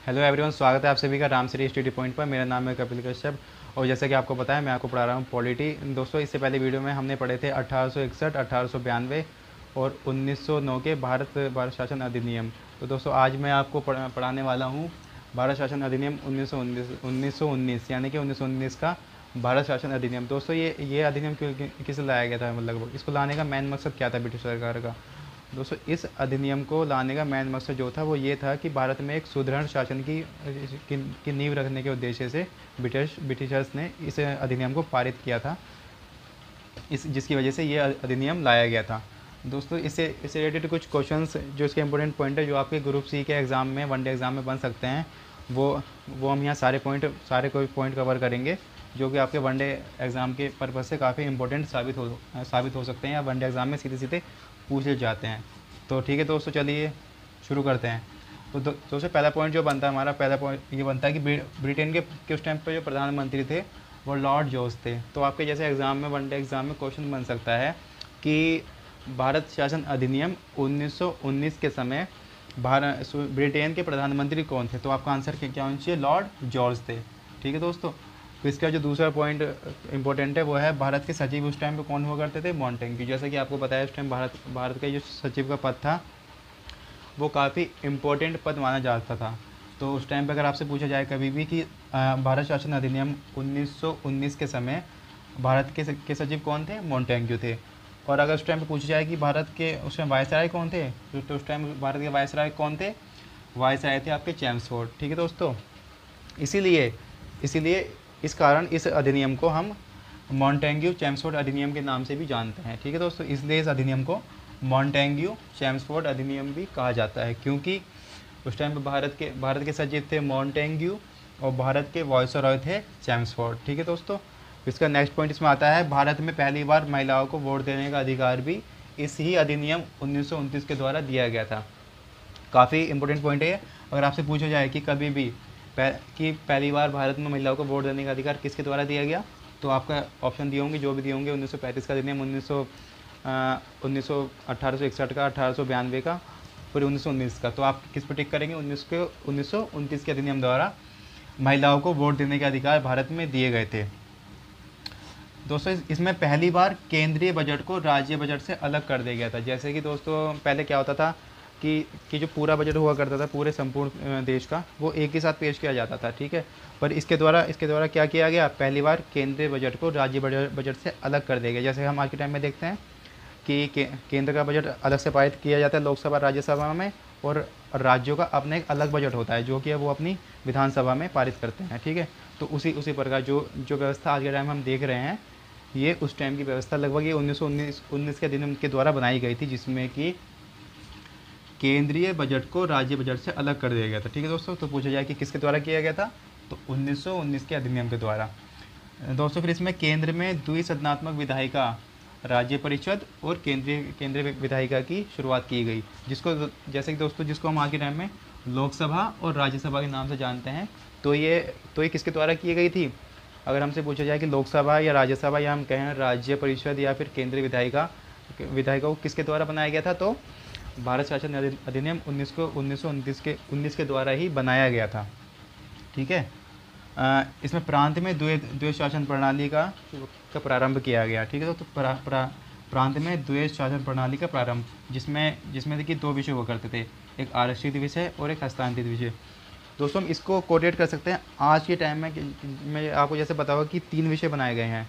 Hello everyone, स्वागत है आप सभी का राम श्री स्टडी पॉइंट पर। मेरा नाम है कपिल कश्यप और जैसा कि आपको पता है मैं आपको पढ़ा रहा हूँ पॉलिटी। दोस्तों, इससे पहले वीडियो में हमने पढ़े थे 1861, 1892 और 1909 के भारत शासन अधिनियम। तो दोस्तों, आज मैं आपको पढ़ाने वाला हूँ भारत शासन अधिनियम 1919 यानी कि 1919 का भारत शासन अधिनियम। दोस्तों, ये अधिनियम किस लाया गया था, मतलब इसको लाने का मेन मकसद क्या था ब्रिटिश सरकार का। दोस्तों, इस अधिनियम को लाने का मेन मकसद जो था वो ये था कि भारत में एक सुदृढ़ शासन की नींव रखने के उद्देश्य से ब्रिटिशर्स ने इस अधिनियम को पारित किया था, जिसकी वजह से ये अधिनियम लाया गया था। दोस्तों, इससे रिलेटेड कुछ क्वेश्चंस जो इसके इंपॉर्टेंट पॉइंट है जो आपके ग्रुप सी के एग्ज़ाम में, वनडे एग्ज़ाम में बन सकते हैं, वो हम यहाँ सारे कोई पॉइंट कवर करेंगे जो कि आपके वनडे एग्ज़ाम के पर्पज़ से काफ़ी इंपॉर्टेंट साबित हो सकते हैं या वनडे एग्ज़ाम में सीधे सीधे पूछे जाते हैं। तो ठीक है दोस्तों, चलिए शुरू करते हैं। तो दोस्तों, पहला पॉइंट जो बनता है, हमारा पहला पॉइंट ये बनता है कि ब्रिटेन के उस टाइम पर जो प्रधानमंत्री थे वो लॉर्ड जॉर्ज थे। तो आपके जैसे एग्ज़ाम में, वनडे एग्ज़ाम में क्वेश्चन बन सकता है कि भारत शासन अधिनियम 1919 के समय ब्रिटेन के प्रधानमंत्री कौन थे। तो आपका आंसर क्या होना चाहिए? लॉर्ड जॉर्ज थे। ठीक है दोस्तों। तो इसका जो दूसरा पॉइंट इंपॉर्टेंट है वो है भारत के सचिव उस टाइम पे कौन हुआ करते थे? मॉन्टेग्यू। जैसे कि आपको पता है उस टाइम भारत का जो सचिव का पद था वो काफ़ी इम्पोर्टेंट पद माना जाता था। तो उस टाइम पे अगर आपसे पूछा जाए कभी भी कि भारत शासन अधिनियम 1919 के समय भारत के सचिव कौन थे? मॉन्टेग्यू थे। और अगर उस टाइम पे पूछा जाए कि भारत के उस टाइम वायसराय कौन थे, तो उस टाइम भारत के वायसराय कौन थे? वायसराय थे आपके चेम्सफोर्ड। ठीक है दोस्तों। इसीलिए इसीलिए इस कारण इस अधिनियम को हम मॉन्टेग्यू चेम्सफोर्ड अधिनियम के नाम से भी जानते हैं। ठीक है दोस्तों। इसलिए इस अधिनियम को मॉन्टेग्यू चेम्सफोर्ड अधिनियम भी कहा जाता है, क्योंकि उस टाइम पर भारत के सचिव थे मॉन्टेग्यू और भारत के वायसरॉय थे चेम्सफोर्ड। ठीक है दोस्तों। इसका नेक्स्ट पॉइंट इसमें आता है, भारत में पहली बार महिलाओं को वोट देने का अधिकार भी इस ही अधिनियम 1929 के द्वारा दिया गया था। काफ़ी इंपॉर्टेंट पॉइंट है। अगर आपसे पूछा जाए कि कभी भी कि पहली बार भारत में महिलाओं को वोट देने का अधिकार किसके द्वारा दिया गया, तो आपका ऑप्शन दिए होंगे, जो भी दिए होंगे, 1935 का अधिनियम, 1861 का, 1892 का, फिर 1919 का। तो आप किस पर टिक करेंगे? 1929 के अधिनियम द्वारा महिलाओं को वोट देने के अधिकार भारत में दिए गए थे। दोस्तों, इसमें पहली बार केंद्रीय बजट को राज्य बजट से अलग कर दिया गया था। जैसे कि दोस्तों पहले क्या होता था कि जो पूरा बजट हुआ करता था पूरे संपूर्ण देश का, वो एक ही साथ पेश किया जाता था। ठीक है। पर इसके द्वारा क्या किया गया? पहली बार केंद्रीय बजट को राज्य बजट से अलग कर दिया गया। जैसे हम आज के टाइम में देखते हैं कि केंद्र का बजट अलग से पारित किया जाता है लोकसभा राज्यसभा में, और राज्यों का अपना एक अलग बजट होता है जो कि वो अपनी विधानसभा में पारित करते हैं। ठीक है। तो उसी प्रकार जो व्यवस्था आज के टाइम हम देख रहे हैं, ये उस टाइम की व्यवस्था लगभग ये 1919 के अधिनियम के द्वारा बनाई गई थी, जिसमें कि केंद्रीय बजट को राज्य बजट से अलग कर दिया गया था। ठीक है दोस्तों। तो पूछा जाए कि किसके द्वारा किया गया था, तो 1919 के अधिनियम के द्वारा। दोस्तों, फिर इसमें केंद्र में द्विसदनात्मक विधायिका, राज्य परिषद और केंद्रीय विधायिका की शुरुआत की गई, जैसे कि दोस्तों जिसको हम आज के टाइम में लोकसभा और राज्यसभा के नाम से जानते हैं। तो ये किसके द्वारा की गई थी? अगर हमसे पूछा जाए कि लोकसभा या राज्यसभा, या हम कहें राज्य परिषद या फिर केंद्रीय विधायिका को किसके द्वारा बनाया गया था, तो भारत शासन अधिनियम 1919 के द्वारा ही बनाया गया था। ठीक है। इसमें प्रांत में द्वैध शासन प्रणाली का प्रारंभ किया गया। ठीक है। तो प्रांत में द्वैध शासन प्रणाली का प्रारंभ, जिसमें देखिए दो विषय हुआ करते थे, एक आरक्षित विषय और एक हस्तांतरित विषय। दोस्तों, हम इसको कोरिलेट कर सकते हैं आज के टाइम में। मैं आपको जैसे बताऊँ कि 3 विषय बनाए गए हैं,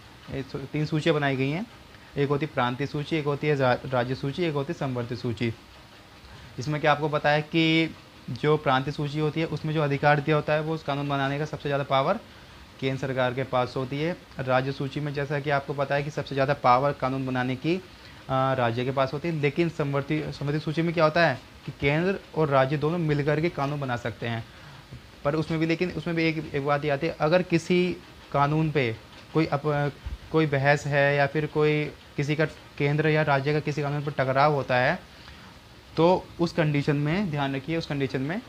3 सूचियाँ बनाई गई हैं। एक होती प्रांतीय सूची, एक होती है राज्य सूची, एक होती है संवर्धित सूची। इसमें क्या आपको पता है कि जो प्रांतीय सूची होती है उसमें जो अधिकार दिया होता है वो उस कानून बनाने का सबसे ज़्यादा पावर केंद्र सरकार के पास होती है। राज्य सूची में जैसा कि आपको पता है कि सबसे ज़्यादा पावर कानून बनाने की राज्य के पास होती है। लेकिन संवर्धित सूची में क्या होता है कि केंद्र और राज्य दोनों मिलकर के कानून बना सकते हैं। पर उसमें भी एक बात ये आती है, अगर किसी कानून पे कोई बहस है या फिर कोई किसी का केंद्र या राज्य का किसी कानून पर टकराव होता है, तो उस कंडीशन में ध्यान रखिए, उस कंडीशन में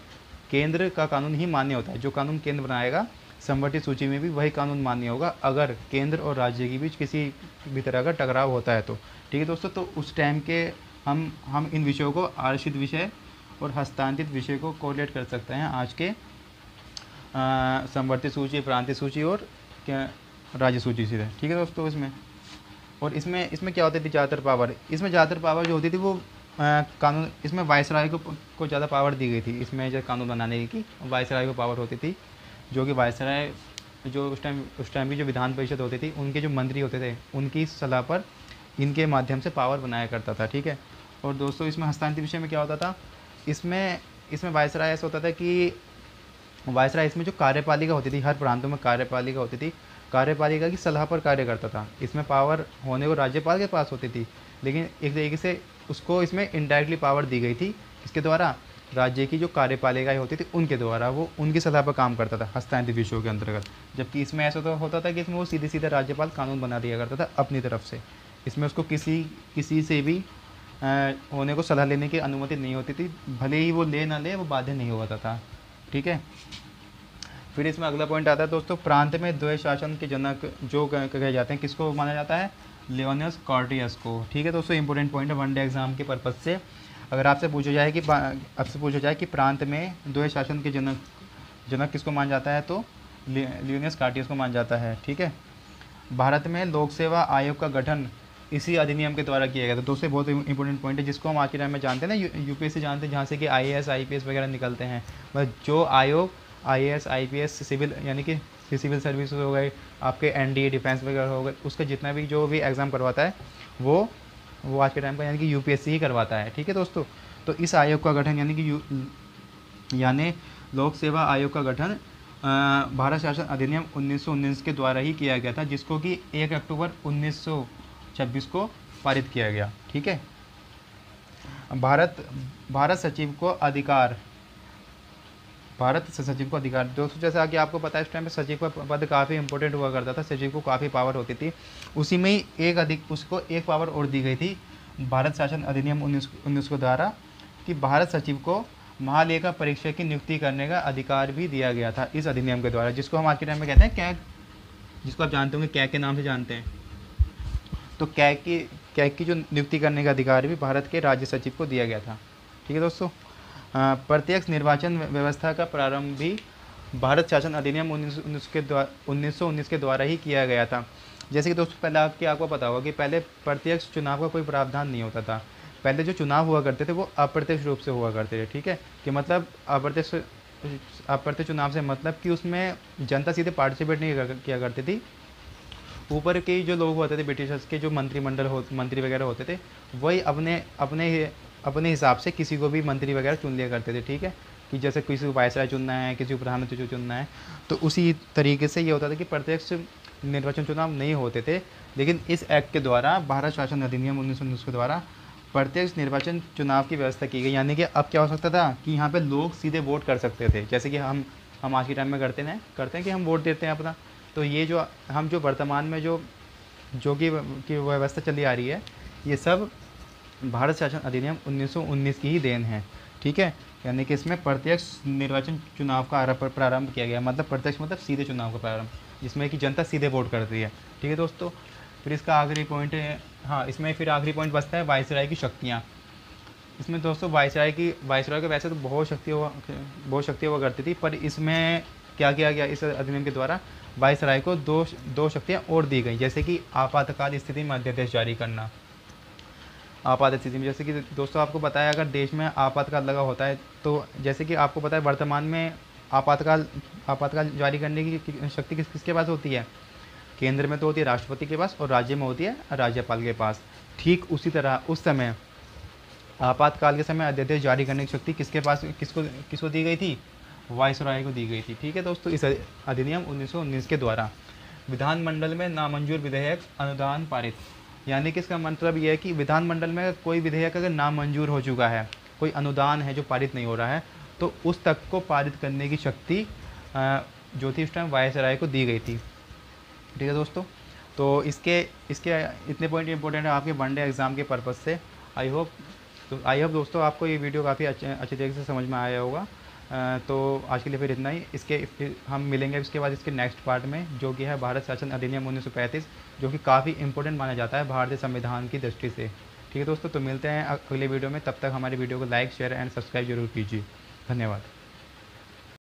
केंद्र का कानून ही मान्य होता है। जो कानून केंद्र बनाएगा संवर्धित सूची में भी वही कानून मान्य होगा, अगर केंद्र और राज्य के बीच किसी भी तरह का टकराव होता है तो। ठीक है दोस्तों। तो उस टाइम के हम इन विषयों को आरक्षित विषय और हस्तांतरित विषय को कोरिलेट कर सकते हैं आज के समवर्ती सूची, प्रांतीय सूची और क्या राज्य सूची से, ठीक है दोस्तों। इसमें और इसमें क्या होती थी ज़्यादातर पावर, इसमें ज़्यादातर पावर जो होती थी वो कानून, इसमें वायसराय को ज़्यादा पावर दी गई थी। इसमें जो कानून बनाने की वायसराय को पावर होती थी, जो कि वायसराय जो उस टाइम की जो विधान परिषद होती थी, उनके जो मंत्री होते थे उनकी सलाह पर इनके माध्यम से पावर बनाया करता था, ठीक है। और दोस्तों इसमें हस्तांतरित विषय में क्या होता था, इसमें वायसराय ऐसा होता था कि वायसराय इसमें जो कार्यपालिका होती थी, हर प्रांतों में कार्यपालिका होती थी, कार्यपालिका की सलाह पर कार्य करता था। इसमें पावर होने को राज्यपाल के पास होती थी, लेकिन एक तरीके से उसको इसमें इनडायरेक्टली पावर दी गई थी, इसके द्वारा राज्य की जो कार्यपालिकाएं होती थी उनके द्वारा, वो उनकी सलाह पर काम करता था हस्तांतरित विषयों के अंतर्गत। जबकि इसमें ऐसा तो होता था कि इसमें वो सीधे सीधे राज्यपाल कानून बना दिया करता था अपनी तरफ से। इसमें उसको किसी से भी होने को सलाह लेने की अनुमति नहीं होती थी, भले ही वो ले ना ले, वो बाध्य नहीं होता था, ठीक है। फिर इसमें अगला पॉइंट आता है दोस्तों, प्रांत में द्वैध शासन के जनक जो कहे जाते हैं, किसको माना जाता है, लियोनियस कॉर्टियस को, ठीक है दोस्तों। इंपॉर्टेंट पॉइंट है वनडे एग्जाम के पर्पज से। अगर आपसे पूछा जाए कि प्रांत में द्वैध शासन के जनक किसको माना जाता है, तो लियोनियस कॉर्टियस को माना जाता है, ठीक है। भारत में लोक सेवा आयोग का गठन इसी अधिनियम के द्वारा किया गया था। दोस्तों बहुत इंपॉर्टेंट पॉइंट है, जिसको हम आज के टाइम में जानते हैं ना, यूपीएससी जानते हैं, जहाँ से कि IAS IPS वगैरह निकलते हैं। बस जो आयोग IAS IPS सिविल, यानी कि सिविल सर्विस हो गए, आपके NDA डिफेंस वगैरह हो गए, उसका जितना भी जो भी एग्ज़ाम करवाता है वो आज के टाइम पर यानी कि यूपीएससी ही करवाता है, ठीक है दोस्तों। तो इस आयोग का गठन यानी लोक सेवा आयोग का गठन भारत शासन अधिनियम 1919 के द्वारा ही किया गया था, जिसको कि 1 अक्टूबर 1926 को पारित किया गया, ठीक है। भारत सचिव को अधिकार दोस्तों, जैसा कि आपको पता है इस टाइम पे सचिव का पद काफ़ी इंपॉर्टेंट हुआ करता था, सचिव को काफ़ी पावर होती थी। उसी में ही उसको एक पावर और दी गई थी भारत शासन अधिनियम 19 के द्वारा, कि भारत सचिव को महालेखा परीक्षक की नियुक्ति करने का अधिकार भी दिया गया था इस अधिनियम के द्वारा, जिसको हम आज के टाइम में कहते हैं कैग, जिसको आप जानते होंगे कैग के नाम से जानते हैं। तो कैग की जो नियुक्ति करने का अधिकार भी भारत के राज्य सचिव को दिया गया था, ठीक है दोस्तों। प्रत्यक्ष निर्वाचन व्यवस्था का प्रारंभ भी भारत शासन अधिनियम 1919 के द्वारा ही किया गया था। जैसे कि दोस्तों पहले आपको पता होगा कि पहले प्रत्यक्ष चुनाव का कोई प्रावधान नहीं होता था। पहले जो चुनाव हुआ करते थे वो अप्रत्यक्ष रूप से हुआ करते थे, ठीक है। कि मतलब अप्रत्यक्ष चुनाव से मतलब कि उसमें जनता सीधे पार्टिसिपेट नहीं किया करती थी। ऊपर के जो लोग होते थे, ब्रिटिशर्स के जो मंत्री वगैरह होते थे, वही अपने हिसाब से किसी को भी मंत्री वगैरह चुन लिया करते थे, ठीक है। कि जैसे किसी को वायसराय चुनना है, किसी को प्रधानमंत्री चुनना है, तो उसी तरीके से ये होता था कि प्रत्यक्ष निर्वाचन चुनाव नहीं होते थे। लेकिन इस एक्ट के द्वारा, भारत शासन अधिनियम 1919 के द्वारा प्रत्यक्ष निर्वाचन चुनाव की व्यवस्था की गई। यानी कि अब क्या हो सकता था कि यहाँ पे लोग सीधे वोट कर सकते थे, जैसे कि हम आज के टाइम में करते हैं कि हम वोट देते हैं अपना। तो ये जो हम जो वर्तमान में जो की व्यवस्था चली आ रही है, ये सब भारत शासन अधिनियम 1919 की ही देन है, ठीक है। यानी कि इसमें प्रत्यक्ष निर्वाचन चुनाव का प्रारंभ किया गया, मतलब प्रत्यक्ष मतलब सीधे चुनाव का प्रारंभ, जिसमें कि जनता सीधे वोट करती है, ठीक है दोस्तों। फिर इसका आखिरी पॉइंट है, हाँ इसमें फिर आखिरी पॉइंट बचता है वायसराय की शक्तियाँ। इसमें दोस्तों वायसराय को वैसे तो बहुत शक्ति हुआ करती थी, पर इसमें क्या किया गया इस अधिनियम के द्वारा, वायसराय को दो शक्तियाँ और दी गई, जैसे कि आपातकाल स्थिति में अध्यादेश जारी करना। आपात स्थिति में जैसे कि दोस्तों आपको पता है, अगर देश में आपातकाल लगा होता है, तो जैसे कि आपको पता है वर्तमान में आपातकाल जारी करने की शक्ति किसके पास होती है, केंद्र में तो होती है राष्ट्रपति के पास, और राज्य में होती है राज्यपाल के पास। ठीक उसी तरह उस समय आपातकाल के समय अध्यादेश जारी करने की शक्ति किसके पास किसको दी गई थी, वायसराय को दी गई थी, ठीक है दोस्तों। इस अधिनियम 1919 के द्वारा विधानमंडल में नामंजूर विधेयक अनुदान पारित, यानी कि इसका मतलब यह है कि विधानमंडल में कोई विधेयक अगर नामंजूर हो चुका है, कोई अनुदान है जो पारित नहीं हो रहा है, तो उस तक को पारित करने की शक्ति जो थी उस टाइम वायसराय को दी गई थी, ठीक है दोस्तों। तो इसके इतने पॉइंट इंपॉर्टेंट है आपके वनडे एग्ज़ाम के पर्पज़ से। आई होप दोस्तों आपको ये वीडियो काफ़ी अच्छे तरीके से समझ में आया होगा। तो आज के लिए फिर इतना ही। फिर हम मिलेंगे इसके बाद इसके नेक्स्ट पार्ट में, जो कि है भारत शासन अधिनियम 1935, जो कि काफ़ी इंपॉर्टेंट माना जाता है भारतीय संविधान की दृष्टि से, ठीक है दोस्तों। तो मिलते हैं अगले वीडियो में, तब तक हमारी वीडियो को लाइक शेयर एंड सब्सक्राइब जरूर कीजिए। धन्यवाद।